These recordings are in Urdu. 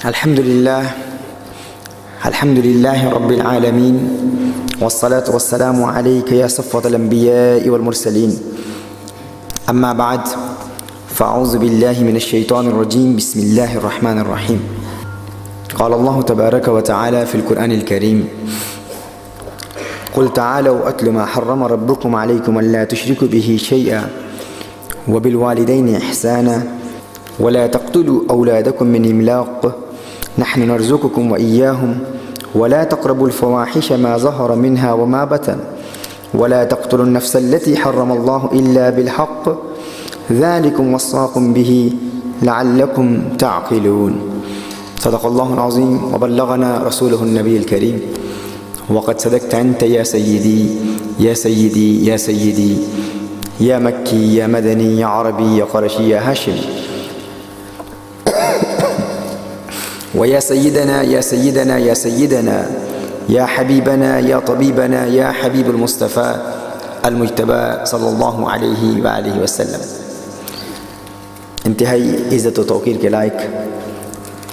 الحمد لله رب العالمين والصلاة والسلام عليك يا صفوة الأنبياء والمرسلين. أما بعد فأعوذ بالله من الشيطان الرجيم. بسم الله الرحمن الرحيم. قال الله تبارك وتعالى في القرآن الكريم: قل تعالوا أتل ما حرم ربكم عليكم ألا تشركوا به شيئا وبالوالدين إحسانا ولا تقتلوا أولادكم من إملاق نحن نرزقكم وإياهم ولا تقربوا الفواحش ما ظهر منها وما بطن ولا تقتلوا النفس التي حرم الله إلا بالحق ذلكم وصاكم به لعلكم تعقلون. صدق الله العظيم وبلغنا رسوله النبي الكريم. وقد صدقت أنت يا سيدي يا سيدي يا سيدي يا مكي يا مدني يا عربي يا قرشي يا هاشمي. ويا سيدنا يا سيدنا يا سيدنا يا حبيبنا يا طبيبنا يا حبيب المصطفى المجتبى صلی اللہ علیہ وآلہ وسلم. انتہائی عزت و توقیر کے لائق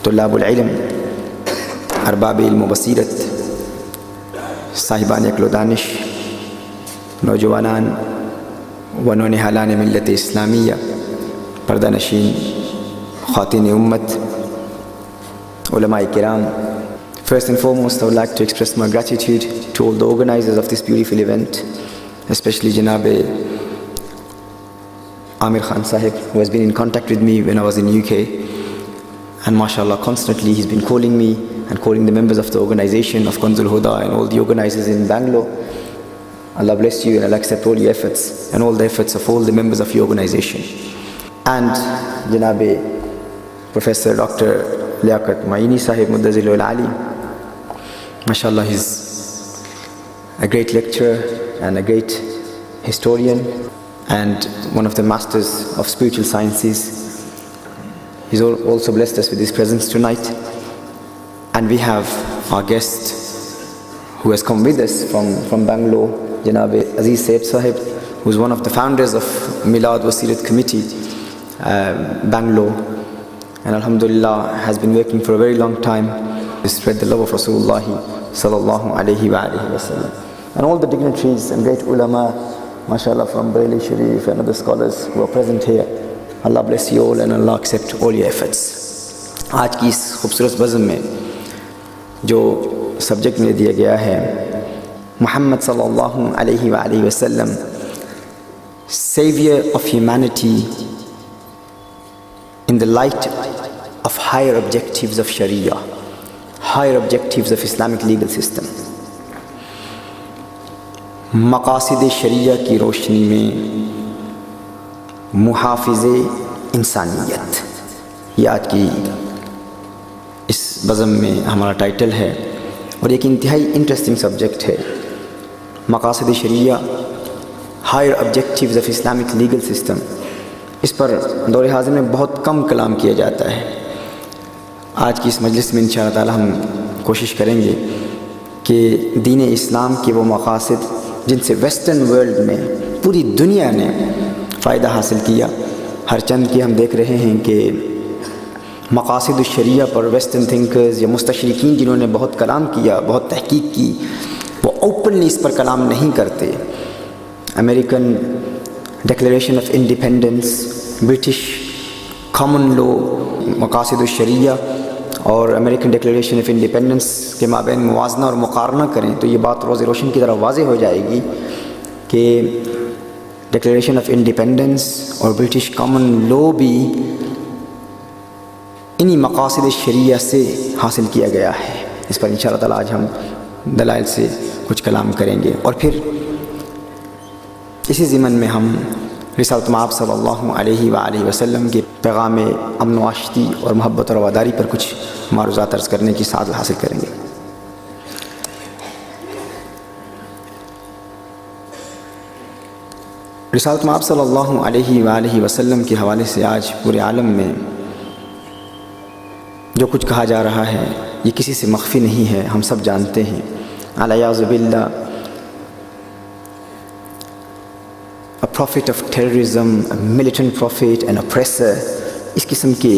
طلاب العلم، ارباب علم و بصیرت، صاحبان عقل و دانش، نوجوانان و نونہالان ملت اسلامیہ، پردہ نشین، خواتین امت، ulama kiram. First and foremost, I would like to express my gratitude to all the organizers of this beautiful event, especially Janab Amir Khan Sahib, who has been in contact with me when I was in UK, and mashallah constantly he's been calling me and calling the members of the organization of Kanzul Huda and all the organizers in Bangalore. Allah bless you and Allah accept all your efforts and all the efforts of all the members of your organization. And Janab Professor Dr. Liaquat Maini Sahib Muddazilul Ali, mashallah, he's a great lecturer and a great historian and one of the masters of spiritual sciences. He's also blessed us with his presence tonight. And we have our guest who has come with us from Bangalore, Janab Aziz Saib Sahib, who's one of the founders of Milad Wasilat Committee, Bangalore. And alhamdulillah has been working for a very long time to spread the love of Rasulullah sallallahu alayhi wa alihi wa sallam. And all the dignitaries and great ulama, mashallah, from Bareilly Sharif and other scholars who are present here, Allah bless you all and Allah accept all your efforts. آج کی اس خوبصورت بزم میں جو سبجیکٹ میں دیا گیا ہے محمد صلی اللہ علیہ وآلہ وسلم, Savior of humanity in the light of higher objectives of Sharia, higher objectives of Islamic legal system. مقاصد شریعہ کی روشنی میں محافظ انسانیت, یہ آج کی اس بزم میں ہمارا ٹائٹل ہے اور ایک انتہائی انٹرسٹنگ سبجیکٹ ہے. مقاصد شریعہ، higher objectives of Islamic legal system. اس پر دور حاضر میں بہت کم کلام کیا جاتا ہے. آج کی اس مجلس میں انشاءاللہ تعالی ہم کوشش کریں گے کہ دین اسلام کے وہ مقاصد جن سے ویسٹرن ورلڈ میں پوری دنیا نے فائدہ حاصل کیا، ہر چند کی ہم دیکھ رہے ہیں کہ مقاصد الشریعہ پر ویسٹرن تھنکرز یا مستشرقین جنہوں نے بہت کلام کیا، بہت تحقیق کی، وہ اوپنلی اس پر کلام نہیں کرتے. American declaration of independence, British common law, مقاصد الشریعہ اور امریکن ڈکلیریشن آف انڈیپینڈنس کے مابین موازنہ اور مقارنہ کریں تو یہ بات روز روشن کی طرح واضح ہو جائے گی کہ ڈکلیریشن آف انڈیپینڈنس اور برٹش کامن لو بھی انہی مقاصد شریعہ سے حاصل کیا گیا ہے. اس پر انشاءاللہ تعالی آج ہم دلائل سے کچھ کلام کریں گے اور پھر اسی ضمن میں ہم رسالت مآب صلی اللہ علیہ وآلہ وسلم کے پیغام امن و آشتی اور محبت اور رواداری پر کچھ معروضات عرض کرنے کی سعادت حاصل کریں گے. رسالت مآب صلی اللہ علیہ وآلہ وسلم کے حوالے سے آج پورے عالم میں جو کچھ کہا جا رہا ہے یہ کسی سے مخفی نہیں ہے، ہم سب جانتے ہیں. الیاذ باللہ a prophet of terrorism, a militant prophet, an oppressor. اس قسم کے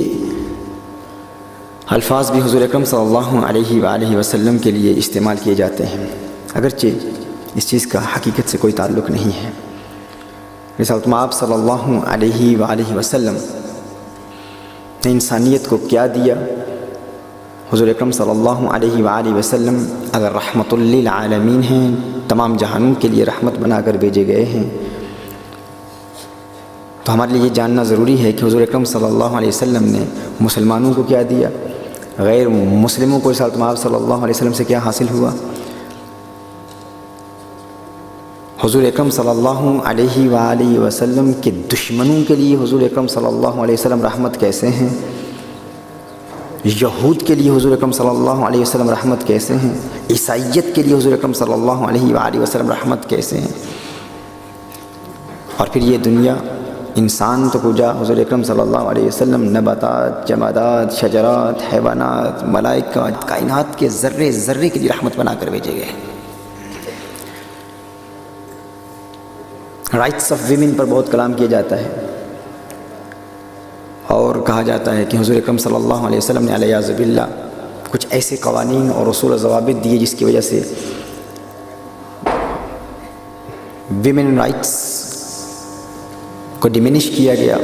الفاظ بھی حضور اکرم صلی اللہ علیہ وآلہ وسلم کے لیے استعمال کیے جاتے ہیں، اگرچہ اس چیز کا حقیقت سے کوئی تعلق نہیں ہے۔ رسالت مآب صلی اللہ علیہ وآلہ وسلم نے انسانیت کو کیا دیا؟ حضور اکرم صلی اللہ علیہ وآلہ وسلم اگر رحمت للعالمین ہیں، تمام جہانوں کے لیے رحمت بنا کر بھیجے گئے ہیں، تو ہمارے لیے یہ جاننا ضروری ہے کہ حضور اکرم صلی اللہ علیہ وسلم نے مسلمانوں کو کیا دیا، غیر مسلموں کو رسالت مآب صلی اللہ علیہ وسلم سے کیا حاصل ہوا۔ حضور اکرم صلی اللہ علیہ وآلہ وسلم کے دشمنوں کے لیے حضور اکرم صلی اللہ علیہ وسلم رحمت کیسے ہیں؟ یہود کے لیے حضور اکرم صلی اللہ علیہ وسلم رحمت کیسے ہیں؟ عیسائیت کے لیے حضور اکرم صلی اللہ علیہ وآلہ وسلم رحمت کیسے ہیں؟ اور پھر یہ دنیا، انسان تو پوجا حضور اکرم صلی اللہ علیہ وسلم، نباتات، جمادات، شجرات، حیوانات، ملائکہ، کائنات کے ذرے ذرے کے لیے رحمت بنا کر بھیجے گئے۔ رائٹس آف ویمن پر بہت کلام کیا جاتا ہے، اور کہا جاتا ہے کہ حضور اکرم صلی اللہ علیہ وسلم نے علیہ باللہ کچھ ایسے قوانین اور اصول و ضوابط دیے جس کی وجہ سے ویمن رائٹس کو ڈیمینش کیا گیا۔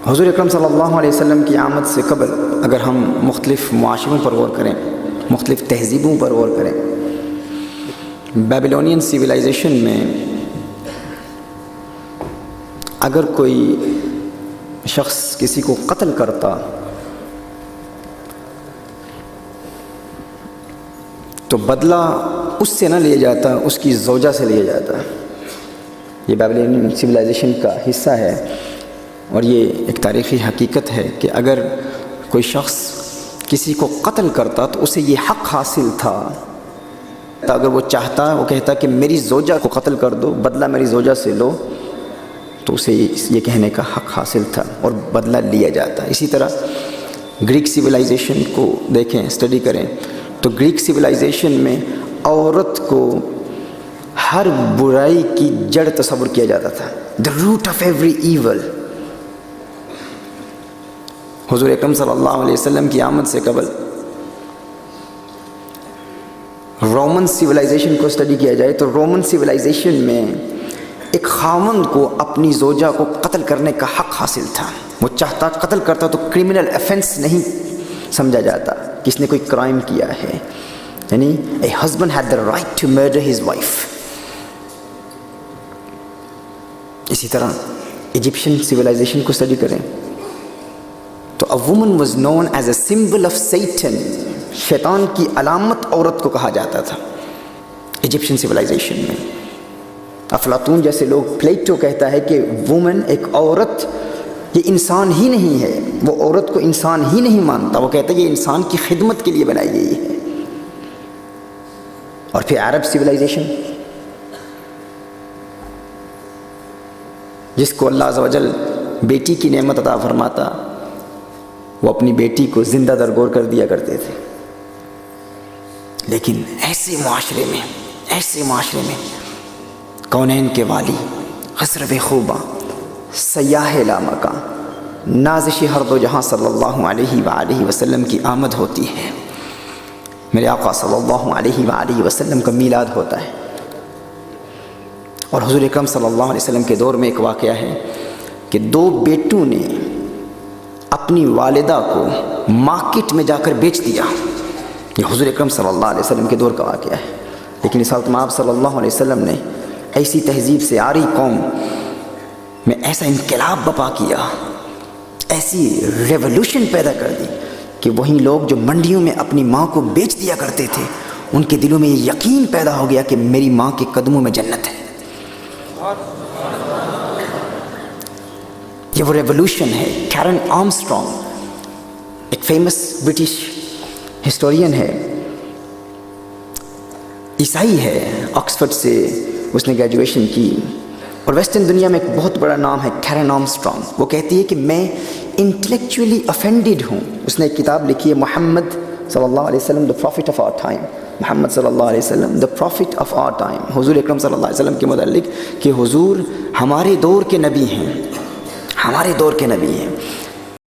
حضور اکرم صلی اللہ علیہ وسلم کی آمد سے قبل اگر ہم مختلف معاشروں پر غور کریں، مختلف تہذیبوں پر غور کریں، بیبلونین سویلائزیشن میں اگر کوئی شخص کسی کو قتل کرتا تو بدلہ اس سے نہ لیا جاتا، اس کی زوجہ سے لیا جاتا۔ یہ بیبلونین سویلائزیشن کا حصہ ہے، اور یہ ایک تاریخی حقیقت ہے کہ اگر کوئی شخص کسی کو قتل کرتا تو اسے یہ حق حاصل تھا، اگر وہ چاہتا، وہ کہتا کہ میری زوجہ کو قتل کر دو، بدلہ میری زوجہ سے لو، تو اسے یہ کہنے کا حق حاصل تھا اور بدلہ لیا جاتا۔ اسی طرح گریک سویلائزیشن کو دیکھیں، اسٹڈی کریں، تو گریک سویلائزیشن میں عورت کو ہر برائی کی جڑ تصور کیا جاتا تھا، the root of every evil۔ حضور اکرم صلی اللہ علیہ وسلم کی آمد سے قبل رومن سویلائزیشن کو اسٹڈی کیا جائے تو رومن سویلائزیشن میں ایک خاوند کو اپنی زوجہ کو قتل کرنے کا حق حاصل تھا۔ وہ چاہتا، قتل کرتا تو کرمنل افینس نہیں سمجھا جاتا کہ اس نے کوئی کرائم کیا ہے، یعنی a husband had the right to murder his wife۔ اسی طرح ایجپشن سویلائزیشن کو اسٹڈی کریں تو a woman was known as a symbol of Satan، شیطان کی علامت عورت کو کہا جاتا تھا ایجپشن سویلائزیشن میں۔ افلاطون جیسے لوگ، پلیٹو کہتا ہے کہ وومن، ایک عورت، یہ انسان ہی نہیں ہے، وہ عورت کو انسان ہی نہیں مانتا، وہ کہتا ہے یہ انسان کی خدمت کے لیے بنائی گئی ہے۔ اور پھر عرب سویلائزیشن، جس کو اللہ عز و جل بیٹی کی نعمت عطا فرماتا، وہ اپنی بیٹی کو زندہ درگور کر دیا کرتے تھے۔ لیکن ایسے معاشرے میں کونین کے والی، خسرو خوبہ، سیاح لامکاں، نازش ہر دو جہاں صلی اللہ علیہ وآلہ وسلم کی آمد ہوتی ہے۔ میرے آقا صلی اللہ علیہ وآلہ وسلم کا میلاد ہوتا ہے، اور حضور اکرم صلی اللہ علیہ وسلم کے دور میں ایک واقعہ ہے کہ دو بیٹوں نے اپنی والدہ کو مارکیٹ میں جا کر بیچ دیا۔ یہ حضور اکرم صلی اللہ علیہ وسلم کے دور کا واقعہ ہے، لیکن رسالت مآب صلی اللہ علیہ وسلم نے ایسی تہذیب سے آ رہی قوم میں ایسا انقلاب برپا کیا، ایسی ریولوشن پیدا کر دی کہ وہی لوگ جو منڈیوں میں اپنی ماں کو بیچ دیا کرتے تھے، ان کے دلوں میں یہ یقین پیدا ہو گیا کہ میری ماں کے قدموں میں جنت ہے۔ یہ وہ ریولوشن ہے۔ کیرن آرمسٹرانگ ایک فیمس برٹش ہسٹورین ہے، عیسائی ہے، آکسفورڈ سے اس نے گریجویشن کی، اور ویسٹرن دنیا میں ایک بہت بڑا نام ہے کیرن آرمسٹرانگ۔ وہ کہتی ہے کہ میں انٹلیکچولی افینڈیڈ ہوں۔ اس نے ایک کتاب لکھی ہے، محمد صلی اللہ علیہ وسلم دا پروفٹ آف آور ٹائم، محمد صلی اللہ علیہ وسلم دا پروفٹ آف آور ٹائم، حضور اکرم صلی اللہ علیہ وسلم کے متعلق کہ حضور ہمارے دور کے نبی ہیں، ہمارے دور کے نبی ہیں۔